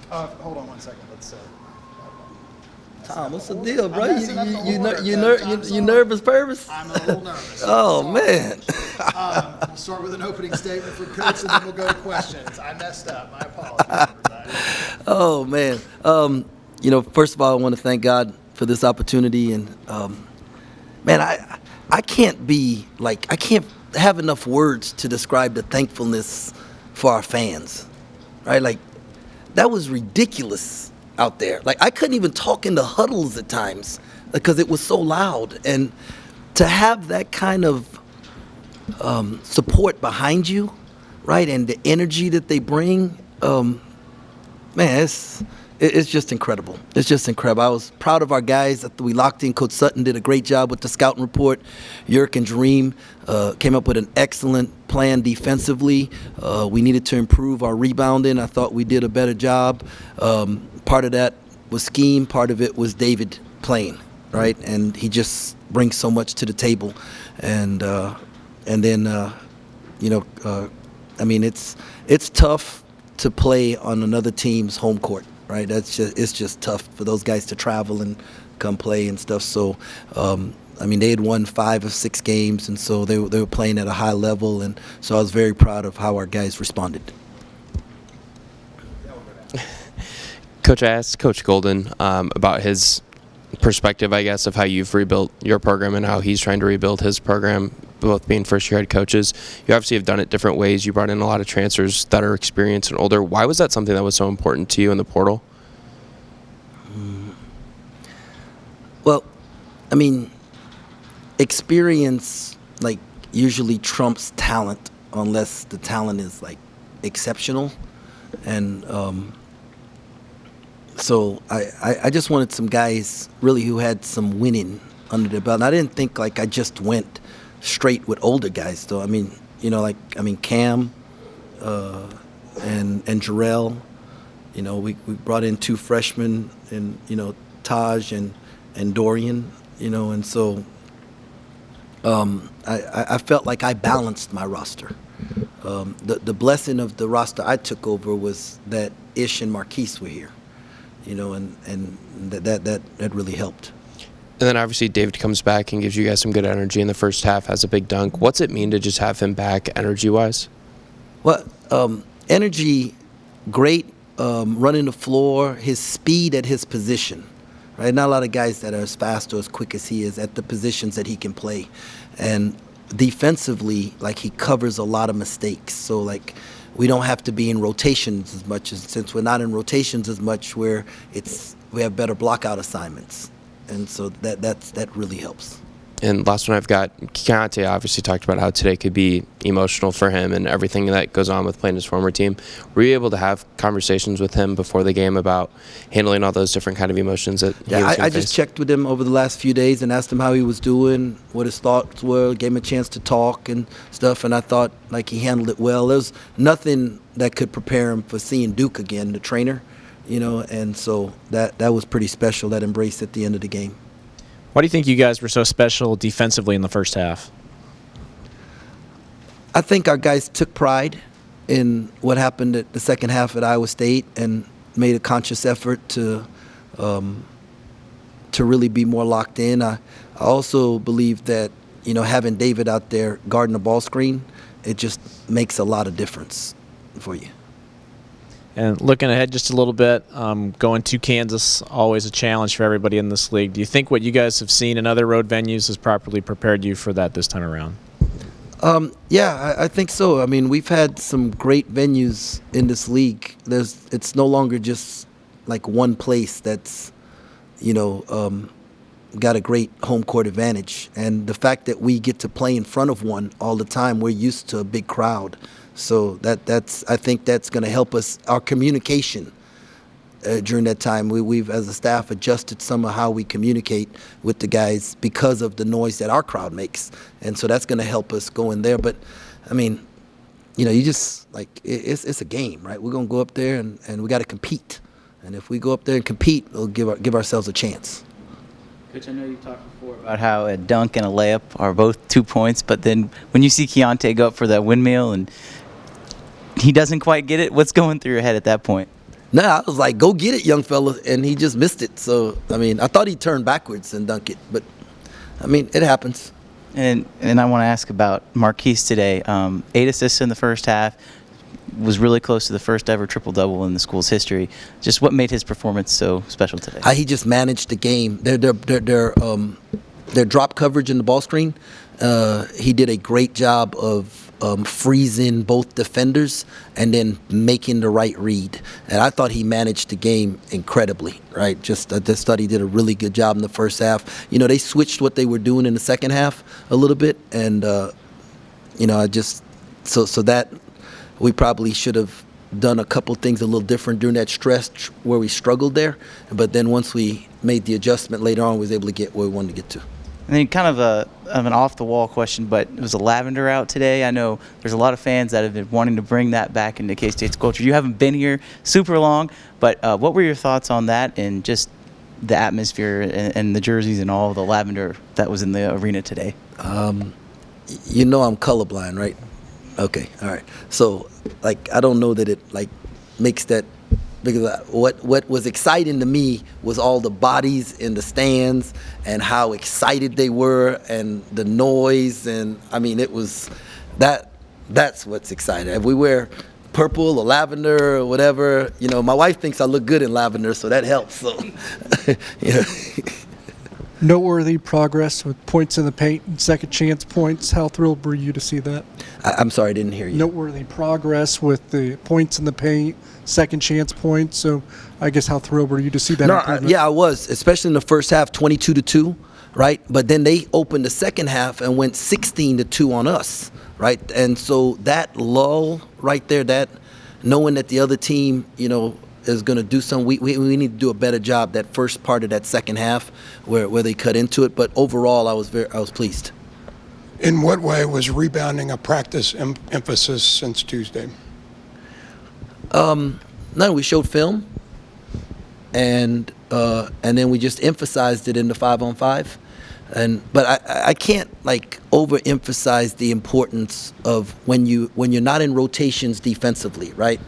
Hold on one second. Let's. Tom, what's the deal, bro? You Sorry. nervous, Purvis? I'm a little nervous. Oh, Sorry. man. We'll start with an opening statement from Coach, and then we'll go to questions. I messed up. My apologies, everybody. Oh, man. First of all, I want to thank God for this opportunity. And, man, I can't I can't have enough words to describe the thankfulness for our fans, right? Like, that was ridiculous out there. Like, I couldn't even talk in the huddles at times because it was so loud. And to have that kind of support behind you, right, and the energy that they bring, man, it's just incredible. It's just incredible. I was proud of our guys that we locked in. Coach Sutton did a great job with the scouting report. Yerk and Jerome came up with an excellent plan defensively. We needed to improve our rebounding. I thought we did a better job. Part of that was scheme. Part of it was David playing, right? And he just brings so much to the table. And then, I mean, it's tough to play on another team's home court, right? It's just tough for those guys to travel and come play and stuff. So, I mean, they had won 5 of 6 games, and so they were playing at a high level, and so I was very proud of how our guys responded. Coach, I asked Coach Golden about his perspective, I guess, of how you've rebuilt your program and how he's trying to rebuild his program, both being first-year head coaches. You obviously have done it different ways. You brought in a lot of transfers that are experienced and older. Why was that something that was so important to you in the portal? Well, I mean, experience, like, usually trumps talent unless the talent is, like, exceptional. And so I just wanted some guys really who had some winning under their belt. And I didn't think, like, I just went straight with older guys, though. I mean, Cam and Jarrell, we brought in 2 freshmen and, Taj and Dorian, and so I felt like I balanced my roster. The blessing of the roster I took over was that Ish and Marquise were here, and that really helped. And then obviously David comes back and gives you guys some good energy in the first half, has a big dunk. What's it mean to just have him back energy-wise? Well, energy, great, running the floor, his speed at his position. Right? Not a lot of guys that are as fast or as quick as he is at the positions that he can play. And defensively, like, he covers a lot of mistakes. So, like, we don't have to be in rotations as much, since we're not in rotations as much, where we have better blockout assignments. And so that really helps. And last one I've got, Keontae obviously talked about how today could be emotional for him and everything that goes on with playing his former team. Were you able to have conversations with him before the game about handling all those different kind of emotions that he was going to face? I just checked with him over the last few days and asked him how he was doing, what his thoughts were, gave him a chance to talk and stuff, and I thought, like, he handled it well. There's nothing that could prepare him for seeing Duke again, the trainer, and so that was pretty special, that embrace at the end of the game. Why do you think you guys were so special defensively in the first half? I think our guys took pride in what happened at the second half at Iowa State and made a conscious effort to really be more locked in. I also believe that, having David out there guarding the ball screen, it just makes a lot of difference for you. And looking ahead just a little bit, going to Kansas, always a challenge for everybody in this league. Do you think what you guys have seen in other road venues has properly prepared you for that this time around? Yeah, I think so. I mean, we've had some great venues in this league. It's no longer just like one place that's, got a great home court advantage. And the fact that we get to play in front of one all the time, we're used to a big crowd. So I think that's going to help us, our communication during that time. We've, as a staff, adjusted some of how we communicate with the guys because of the noise that our crowd makes. And so that's going to help us go in there. But, I mean, you just, like, it's a game, right? We're going to go up there and we got to compete. And if we go up there and compete, we'll give ourselves a chance. Coach, I know you talked before about how a dunk and a layup are both 2 points, but then when you see Keontae go up for that windmill and he doesn't quite get it, what's going through your head at that point? Nah, I was like, go get it, young fella, and he just missed it. So, I mean, I thought he'd turn backwards and dunk it, but, I mean, it happens. And I want to ask about Marquise today. 8 assists in the first half, was really close to the first ever triple-double in the school's history. Just what made his performance so special today? How he just managed the game. Their drop coverage in the ball screen, he did a great job of freezing both defenders and then making the right read. And I thought he managed the game incredibly, right? Just I just thought he did a really good job in the first half. You know, they switched what they were doing in the second half a little bit, and you know, I just so that we probably should have done a couple things a little different during that stretch where we struggled there. But then once we made the adjustment later on, we was able to get where we wanted to get to. And then kind of an off-the-wall question, but it was a lavender out today. I know there's a lot of fans that have been wanting to bring that back into K-State's culture. You haven't been here super long, but what were your thoughts on that and just the atmosphere and the jerseys and all the lavender that was in the arena today? You know I'm colorblind, right? Okay, all right. So, like, I don't know that it, like, makes that, because what was exciting to me was all the bodies in the stands and how excited they were and the noise, and, I mean, it was, that's what's exciting. If we wear purple or lavender or whatever, you know, my wife thinks I look good in lavender, so that helps, so, yeah. Noteworthy progress with points in the paint and second chance points. How thrilled were you to see that? I'm sorry, I didn't hear you. Noteworthy progress with the points in the paint, second chance points. So I guess how thrilled were you to see that improvement? Yeah, I was, especially in the first half, 22-2, right? But then they opened the second half and went 16-2 on us, right? And so that lull right there, that knowing that the other team, you know, is going to do something. We need to do a better job that first part of that second half where they cut into it. But overall, I was pleased. In what way was rebounding a practice emphasis since Tuesday? No, we showed film, and then we just emphasized it in the 5-on-5. But I can't like overemphasize the importance of when you're not in rotations defensively, right?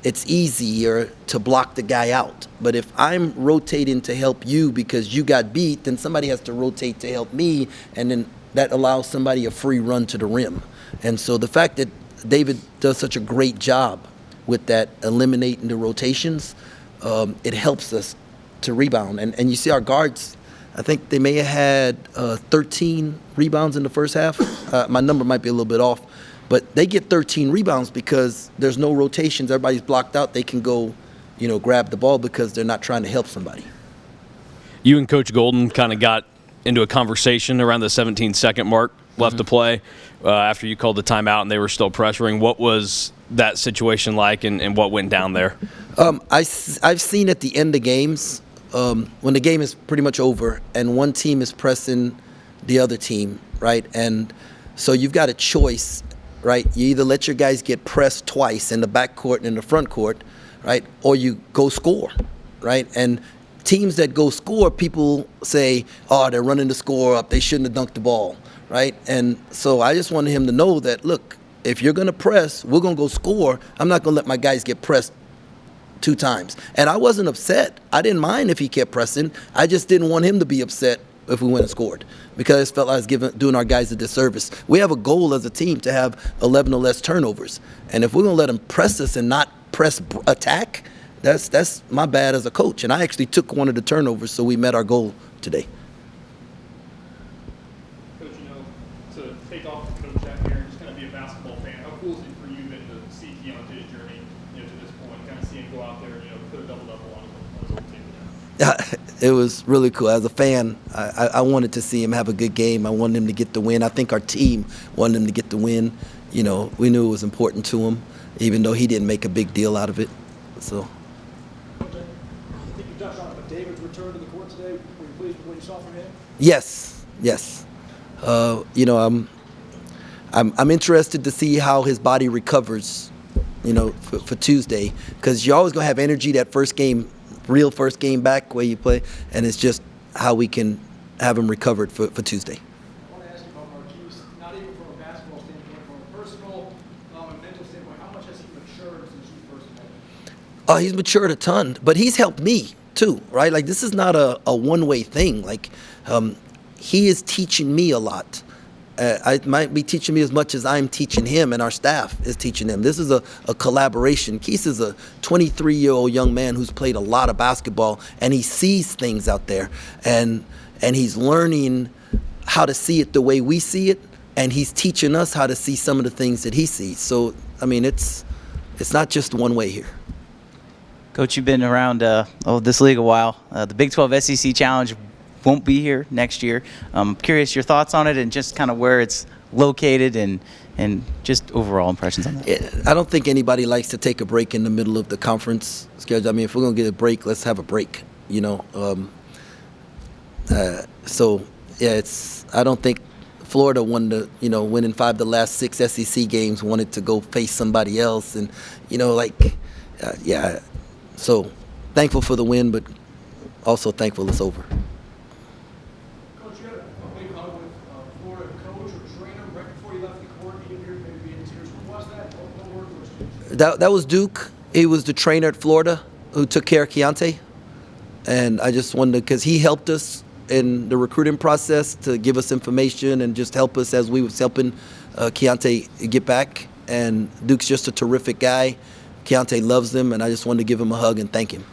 It's easier to block the guy out. But if I'm rotating to help you because you got beat, then somebody has to rotate to help me, and then that allows somebody a free run to the rim. And so the fact that David does such a great job with that, eliminating the rotations, it helps us to rebound. And you see our guards, I think they may have had 13 rebounds in the first half. My number might be a little bit off. But they get 13 rebounds because there's no rotations. Everybody's blocked out. They can go, you know, grab the ball because they're not trying to help somebody. You and Coach Golden kind of got into a conversation around the 17-second mark left to play after you called the timeout and they were still pressuring. What was that situation like and what went down there? I've seen at the end of games, when the game is pretty much over and one team is pressing the other team, right? And so you've got a choice. Right, you either let your guys get pressed twice in the backcourt and in the front court, right, or you go score, right? And teams that go score, people say, oh, they're running the score up, they shouldn't have dunked the ball, right? And so I just wanted him to know that, look, if you're going to press, we're going to go score. I'm not going to let my guys get pressed 2 times. And I wasn't upset. I didn't mind if he kept pressing. I just didn't want him to be upset if we went and scored, because I felt like I was doing our guys a disservice. We have a goal as a team to have 11 or less turnovers, and if we're going to let them press us and not press attack, that's my bad as a coach. And I actually took one of the turnovers, so we met our goal today. Coach, you know, to take off the coach hat here and just kind of be a basketball fan, how cool is it for you then to see Keontae's journey, you know, to this point, kind of see him go out there and, you know, put a double-double on his old team? It was really cool. As a fan, I wanted to see him have a good game. I wanted him to get the win. I think our team wanted him to get the win. You know, we knew it was important to him, even though he didn't make a big deal out of it. So. I think you touched on it, but David's return to the court today, were you pleased with what you saw from him? Yes. You know, I'm interested to see how his body recovers, you know, for Tuesday, because you're always gonna have energy that first game. Real first game back where you play, and it's just how we can have him recovered for Tuesday. I want to ask you about Marquise, not even from a basketball standpoint, from a personal and mental standpoint, how much has he matured since you first met him? Oh, he's matured a ton, but he's helped me too, right? Like this is not a one-way thing. Like he is teaching me a lot. I might be teaching me as much as I'm teaching him, and our staff is teaching him. This is a collaboration. Keith is a 23-year-old young man who's played a lot of basketball, and he sees things out there, and he's learning how to see it the way we see it, and he's teaching us how to see some of the things that he sees. So, I mean, it's not just one way here. Coach, you've been around this league a while. The Big 12 SEC Challenge won't be here next year. I'm curious your thoughts on it and just kind of where it's located and just overall impressions on that. I don't think anybody likes to take a break in the middle of the conference schedule. I mean, if we're going to get a break, let's have a break, you know. So, yeah, I don't think Florida winning 5 of the last 6 SEC games, wanted to go face somebody else. And, yeah. So thankful for the win, but also thankful it's over. Coach, you had a big hug with Florida coach or trainer right before you left the court. He appeared maybe in tears. Who was that? What were those? That was Duke. He was the trainer at Florida who took care of Keontae. And I just wanted to, because he helped us in the recruiting process to give us information and just help us as we was helping Keontae get back. And Duke's just a terrific guy. Keontae loves him, and I just wanted to give him a hug and thank him.